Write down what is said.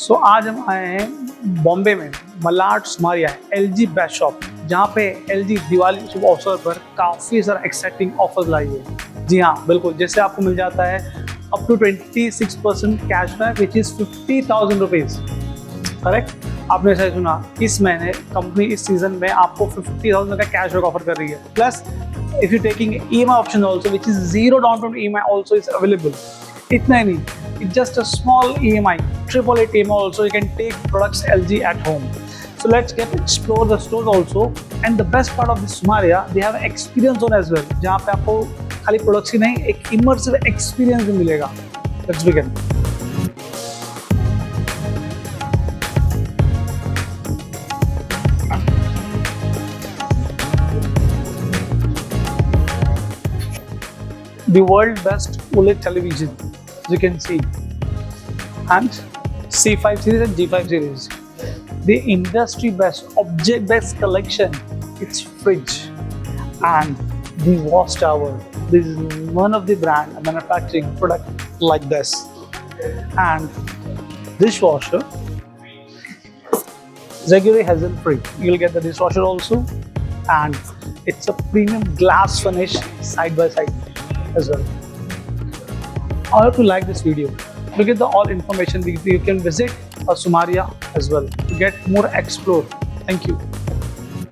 सो आज हम आए हैं बॉम्बे में मलाड सुमारिया LG बेस्ट शॉप, जहाँ पे LG दिवाली शुभ अवसर पर काफ़ी सारा एक्साइटिंग ऑफर्स लाई है। जी हाँ, बिल्कुल, जैसे आपको मिल जाता है up to 26% cashback which is 50,000 rupees. Correct, आपने सही सुना। इस महीने कंपनी इस सीजन में आपको 50,000 का कैशबैक ऑफर कर रही है। Plus if you taking EMI option also which is zero down payment EMI also is available. इतना ही नहीं, it's just a small EMI, triple eight EMI also, you can take products LG at home. So let's explore the stores also, and the best part of this Sumaria, they have experience zone as well, जहाँ पे आपको खाली products ही नहीं, एक immersive experience भी मिलेगा। Let's begin. The world best OLED television, as you can see, and C5 series and G5 series. The industry best object best collection, it's fridge and the watchtower. This is one of the brand manufacturing product like this. And dishwasher, regularly hassle free. You'll get the dishwasher also, and it's a premium glass finish side by side as well. I hope you like this video. To get the all information, you can visit Sumaria as well to get more explore. Thank you.